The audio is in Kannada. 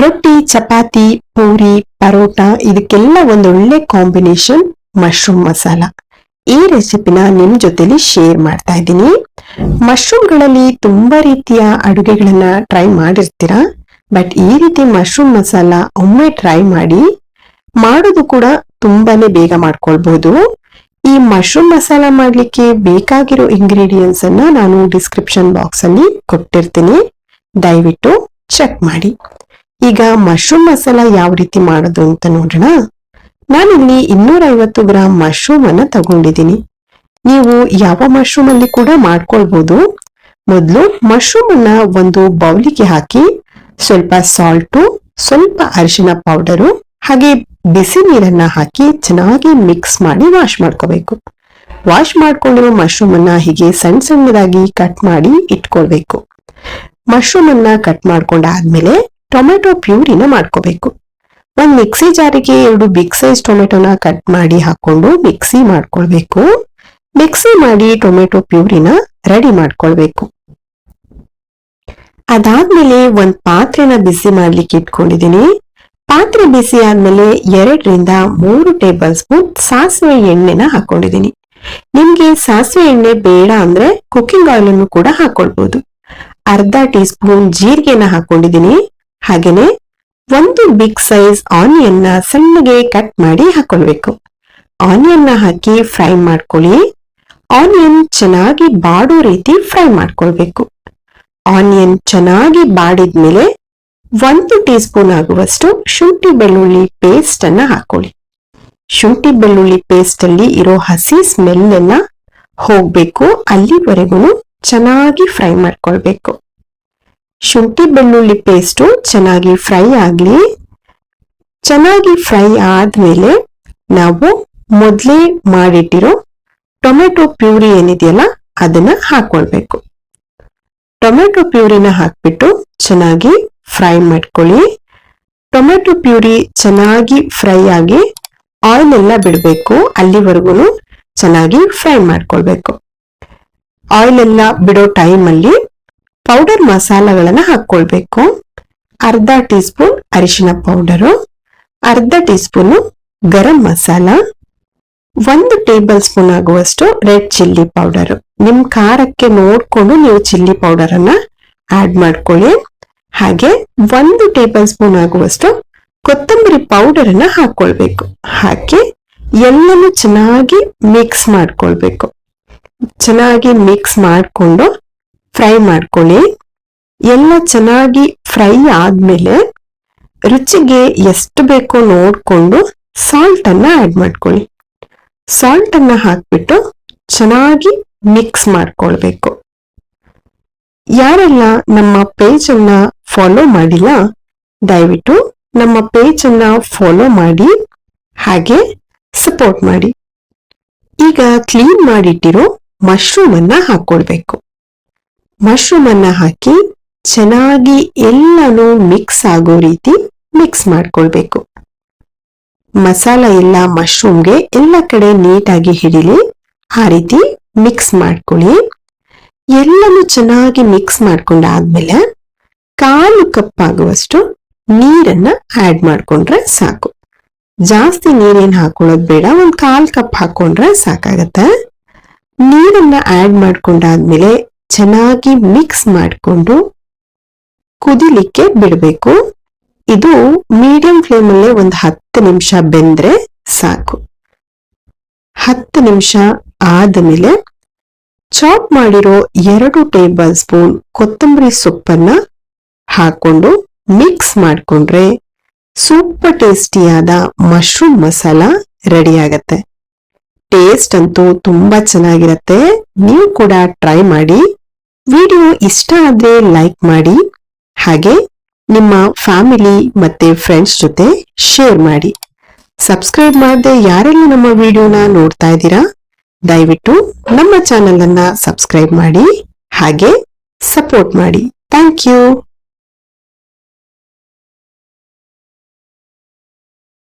ರೊಟ್ಟಿ, ಚಪಾತಿ, ಪೂರಿ, ಪರೋಟ ಇದಕ್ಕೆಲ್ಲ ಒಂದೊಳ್ಳೆ ಕಾಂಬಿನೇಷನ್ ಮಶ್ರೂಮ್ ಮಸಾಲ. ಈ ರೆಸಿಪಿನ ನಿಮ್ ಜೊತೆಲಿ ಶೇರ್ ಮಾಡ್ತಾ ಇದ್ದೀನಿ. ಮಶ್ರೂಮ್ಗಳಲ್ಲಿ ತುಂಬಾ ರೀತಿಯ ಅಡುಗೆಗಳನ್ನ ಟ್ರೈ ಮಾಡಿರ್ತೀರಾ, ಬಟ್ ಈ ರೀತಿ ಮಶ್ರೂಮ್ ಮಸಾಲ ಒಮ್ಮೆ ಟ್ರೈ ಮಾಡಿ. ಮಾಡೋದು ಕೂಡ ತುಂಬಾನೇ ಬೇಗ ಮಾಡ್ಕೊಳ್ಬಹುದು. ಈ ಮಶ್ರೂಮ್ ಮಸಾಲ ಮಾಡ್ಲಿಕ್ಕೆ ಬೇಕಾಗಿರೋ ಇಂಗ್ರೀಡಿಯೆಂಟ್ಸ್ ಅನ್ನ ನಾನು ಡಿಸ್ಕ್ರಿಪ್ಷನ್ ಬಾಕ್ಸ್ ಅಲ್ಲಿ ಕೊಟ್ಟಿರ್ತೀನಿ, ದಯವಿಟ್ಟು ಚೆಕ್ ಮಾಡಿ. ಈಗ ಮಶ್ರೂಮ್ ಮಸಾಲ ಯಾವ ರೀತಿ ಮಾಡೋದು ಅಂತ ನೋಡೋಣ. ನಾನಿಲ್ಲಿ 250 ಗ್ರಾಂ ಮಶ್ರೂಮ್ ಅನ್ನ ತಗೊಂಡಿದ್ದೀನಿ. ನೀವು ಯಾವ ಮಶ್ರೂಮ್ ಅಲ್ಲಿ ಕೂಡ ಮಾಡ್ಕೊಳ್ಬಹುದು. ಮೊದಲು ಮಶ್ರೂಮ್ ಅನ್ನ ಒಂದು ಬೌಲಿಗೆ ಹಾಕಿ ಸ್ವಲ್ಪ ಸಾಲ್ಟು, ಸ್ವಲ್ಪ ಅರಿಶಿನ ಪೌಡರು ಹಾಗೆ ಬಿಸಿ ನೀರನ್ನ ಹಾಕಿ ಚೆನ್ನಾಗಿ ಮಿಕ್ಸ್ ಮಾಡಿ ವಾಶ್ ಮಾಡ್ಕೋಬೇಕು. ವಾಶ್ ಮಾಡ್ಕೊಂಡಿರೋ ಮಶ್ರೂಮ್ ಅನ್ನ ಹೀಗೆ ಸಣ್ಣ ಸಣ್ಣದಾಗಿ ಕಟ್ ಮಾಡಿ ಇಟ್ಕೊಳ್ಬೇಕು. ಮಶ್ರೂಮ್ ಅನ್ನ ಕಟ್ ಮಾಡ್ಕೊಂಡಾದ್ಮೇಲೆ ಟೊಮೆಟೊ ಪ್ಯೂರಿನ ಮಾಡ್ಕೋಬೇಕು. ಒಂದ್ ಮಿಕ್ಸಿ ಜಾರಿಗೆ 2 ಬಿಗ್ ಸೈಜ್ ಟೊಮೆಟೊನ ಕಟ್ ಮಾಡಿ ಹಾಕೊಂಡು ಮಿಕ್ಸಿ ಮಾಡ್ಕೊಳ್ಬೇಕು. ಮಿಕ್ಸಿ ಮಾಡಿ ಟೊಮೆಟೊ ಪ್ಯೂರಿನ ರೆಡಿ ಮಾಡ್ಕೊಳ್ಬೇಕು. ಅದಾದ್ಮೇಲೆ ಒಂದ್ ಪಾತ್ರೆನ ಬಿಸಿ ಮಾಡ್ಲಿಕ್ಕೆ ಇಟ್ಕೊಂಡಿದೀನಿ. ಪಾತ್ರೆ ಬಿಸಿ ಆದ್ಮೇಲೆ 2 ರಿಂದ 3 ಟೇಬಲ್ ಸ್ಪೂನ್ ಸಾಸಿವೆ ಎಣ್ಣೆನ ಹಾಕೊಂಡಿದೀನಿ. ನಿಮ್ಗೆ ಸಾಸಿವೆ ಎಣ್ಣೆ ಬೇಡ ಅಂದ್ರೆ ಕುಕಿಂಗ್ ಆಯಿಲ್ ಅನ್ನು ಕೂಡ ಹಾಕೊಳ್ಬಹುದು. ಅರ್ಧ ಟೀ ಸ್ಪೂನ್ ಜೀರಿಗೆನ ಹಾಕೊಂಡಿದೀನಿ. ಹಾಗೇನೆ 1 ಬಿಗ್ ಸೈಜ್ ಆನಿಯನ್ ನ ಸಣ್ಣಗೆ ಕಟ್ ಮಾಡಿ ಹಾಕೊಳ್ಬೇಕು. ಆನಿಯನ್ ನ ಹಾಕಿ ಫ್ರೈ ಮಾಡ್ಕೊಳ್ಳಿ. ಆನಿಯನ್ ಚೆನ್ನಾಗಿ ಬಾಡೋ ರೀತಿ ಫ್ರೈ ಮಾಡ್ಕೊಳ್ಬೇಕು. ಆನಿಯನ್ ಚೆನ್ನಾಗಿ ಬಾಡಿದ್ಮೇಲೆ 1 ಟೀ ಸ್ಪೂನ್ ಆಗುವಷ್ಟು ಶುಂಠಿ ಬೆಳ್ಳುಳ್ಳಿ ಪೇಸ್ಟ್ ಅನ್ನ ಹಾಕೊಳ್ಳಿ. ಶುಂಠಿ ಬೆಳ್ಳುಳ್ಳಿ ಪೇಸ್ಟ್ ಅಲ್ಲಿ ಇರೋ ಹಸಿ ಸ್ಮೆಲ್ ಎಲ್ಲ ಹೋಗ್ಬೇಕು, ಅಲ್ಲಿವರೆಗೂ ಚೆನ್ನಾಗಿ ಫ್ರೈ ಮಾಡ್ಕೊಳ್ಬೇಕು. ಶುಂಠಿ ಬೆಳ್ಳುಳ್ಳಿ ಪೇಸ್ಟು ಚೆನ್ನಾಗಿ ಫ್ರೈ ಆಗ್ಲಿ. ಚೆನ್ನಾಗಿ ಫ್ರೈ ಆದ್ಮೇಲೆ ನಾವು ಮೊದಲೇ ಮಾಡಿಟ್ಟಿರೋ ಟೊಮೆಟೊ ಪ್ಯೂರಿ ಏನಿದೆಯಲ್ಲ ಅದನ್ನ ಹಾಕೊಳ್ಬೇಕು. ಟೊಮೆಟೊ ಪ್ಯೂರಿನ ಹಾಕ್ಬಿಟ್ಟು ಚೆನ್ನಾಗಿ ಫ್ರೈ ಮಾಡ್ಕೊಳ್ಳಿ. ಟೊಮೆಟೊ ಪ್ಯೂರಿ ಚೆನ್ನಾಗಿ ಫ್ರೈ ಆಗಿ ಆಯಿಲ್ ಎಲ್ಲ ಬಿಡಬೇಕು, ಅಲ್ಲಿವರೆಗೂ ಚೆನ್ನಾಗಿ ಫ್ರೈ ಮಾಡ್ಕೊಳ್ಬೇಕು. ಆಯಿಲ್ ಎಲ್ಲ ಬಿಡೋ ಟೈಮ್ ಅಲ್ಲಿ ಪೌಡರ್ ಮಸಾಲಗಳನ್ನ ಹಾಕೊಳ್ಬೇಕು. ಅರ್ಧ ಟೀ ಸ್ಪೂನ್ ಅರಿಶಿನ ಪೌಡರು, ಅರ್ಧ tea spoon garam masala, 1 table spoon ಆಗುವಷ್ಟು ರೆಡ್ ಚಿಲ್ಲಿ ಪೌಡರ್. ನಿಮ್ ಖಾರಕ್ಕೆ ನೋಡ್ಕೊಂಡು ನೀವು ಚಿಲ್ಲಿ ಪೌಡರ್ ಅನ್ನ ಆಡ್ ಮಾಡ್ಕೊಳ್ಳಿ. ಹಾಗೆ 1 ಟೇಬಲ್ ಸ್ಪೂನ್ ಆಗುವಷ್ಟು ಕೊತ್ತಂಬರಿ ಪೌಡರ್ ಅನ್ನ ಹಾಕೊಳ್ಬೇಕು. ಹಾಕಿ ಎಲ್ಲನೂ ಚೆನ್ನಾಗಿ ಮಿಕ್ಸ್ ಮಾಡ್ಕೊಳ್ಬೇಕು. ಚೆನ್ನಾಗಿ ಮಿಕ್ಸ್ ಮಾಡ್ಕೊಂಡು ಫ್ರೈ ಮಾಡ್ಕೊಳ್ಳಿ. ಎಲ್ಲ ಚೆನ್ನಾಗಿ ಫ್ರೈ ಆದ್ಮೇಲೆ ರುಚಿಗೆ ಎಷ್ಟು ಬೇಕೋ ನೋಡ್ಕೊಂಡು ಸಾಲ್ಟ್ ಅನ್ನ ಆಡ್ ಮಾಡ್ಕೊಳ್ಳಿ. ಸಾಲ್ಟ್ ಅನ್ನ ಹಾಕ್ಬಿಟ್ಟು ಚೆನ್ನಾಗಿ ಮಿಕ್ಸ್ ಮಾಡ್ಕೊಳ್ಬೇಕು. ಯಾರೆಲ್ಲ ನಮ್ಮ ಪೇಜ್ ಅನ್ನ ಫಾಲೋ ಮಾಡಿಲ್ಲ, ದಯವಿಟ್ಟು ನಮ್ಮ ಪೇಜ್ ಅನ್ನ ಫಾಲೋ ಮಾಡಿ ಹಾಗೆ ಸಪೋರ್ಟ್ ಮಾಡಿ. ಈಗ ಕ್ಲೀನ್ ಮಾಡಿಟ್ಟಿರೋ ಮಶ್ರೂಮ್ ಅನ್ನ ಹಾಕೊಳ್ಬೇಕು. ಮಶ್ರೂಮ್ ಅನ್ನ ಹಾಕಿ ಚೆನ್ನಾಗಿ ಎಲ್ಲನೂ ಮಿಕ್ಸ್ ಆಗೋ ರೀತಿ ಮಿಕ್ಸ್ ಮಾಡ್ಕೊಳ್ಬೇಕು. ಮಸಾಲ ಎಲ್ಲ ಮಶ್ರೂಮ್ಗೆ ಎಲ್ಲ ಕಡೆ ನೀಟಾಗಿ ಹಿಡಿಲಿ, ಆ ರೀತಿ ಮಿಕ್ಸ್ ಮಾಡ್ಕೊಳ್ಳಿ. ಎಲ್ಲನೂ ಚೆನ್ನಾಗಿ ಮಿಕ್ಸ್ ಮಾಡ್ಕೊಂಡಾದ್ಮೇಲೆ 1/4 ಕಪ್ ಆಗುವಷ್ಟು ನೀರನ್ನ ಆಡ್ ಮಾಡ್ಕೊಂಡ್ರೆ ಸಾಕು. ಜಾಸ್ತಿ ನೀರೇನ್ ಹಾಕೊಳ್ಳೋದು ಬೇಡ, 1/4 ಕಪ್ ಹಾಕೊಂಡ್ರೆ ಸಾಕಾಗತ್ತೆ. ನೀರನ್ನ ಆಡ್ ಮಾಡ್ಕೊಂಡಾದ್ಮೇಲೆ ಚೆನ್ನಾಗಿ ಮಿಕ್ಸ್ ಮಾಡ್ಕೊಂಡು ಕುದಿಲಿಕ್ಕೆ ಬಿಡಬೇಕು. ಇದು ಮೀಡಿಯಂ ಫ್ಲೇಮ್ ಅಲ್ಲೇ 10 ನಿಮಿಷ ಬೆಂದ್ರೆ ಸಾಕು. 10 ನಿಮಿಷ ಆದಮೇಲೆ ಚಾಪ್ ಮಾಡಿರೋ 2 ಟೇಬಲ್ ಸ್ಪೂನ್ ಕೊತ್ತಂಬರಿ ಸೊಪ್ಪನ್ನ ಹಾಕೊಂಡು ಮಿಕ್ಸ್ ಮಾಡ್ಕೊಂಡ್ರೆ ಸೂಪರ್ ಟೇಸ್ಟಿಯಾದ ಮಶ್ರೂಮ್ ಮಸಾಲ ರೆಡಿ ಆಗತ್ತೆ. ಟೇಸ್ಟ್ ಅಂತೂ ತುಂಬಾ ಚೆನ್ನಾಗಿರತ್ತೆ. ನೀವು ಕೂಡ ಟ್ರೈ ಮಾಡಿ. ವಿಡಿಯೋ ಇಷ್ಟ ಆದ್ರೆ ಲೈಕ್ ಮಾಡಿ, ಹಾಗೆ ನಿಮ್ಮ ಫ್ಯಾಮಿಲಿ ಮತ್ತೆ ಫ್ರೆಂಡ್ಸ್ ಜೊತೆ ಶೇರ್ ಮಾಡಿ. ಸಬ್ಸ್ಕ್ರೈಬ್ ಮಾಡದೆ ಯಾರೆಲ್ಲ ನಮ್ಮ ವಿಡಿಯೋನ ನೋಡ್ತಾ ಇದ್ದೀರಾ, ದಯವಿಟ್ಟು ನಮ್ಮ ಚಾನೆಲ್ ಅನ್ನ ಸಬ್ಸ್ಕ್ರೈಬ್ ಮಾಡಿ ಹಾಗೆ ಸಪೋರ್ಟ್ ಮಾಡಿ. Thank you.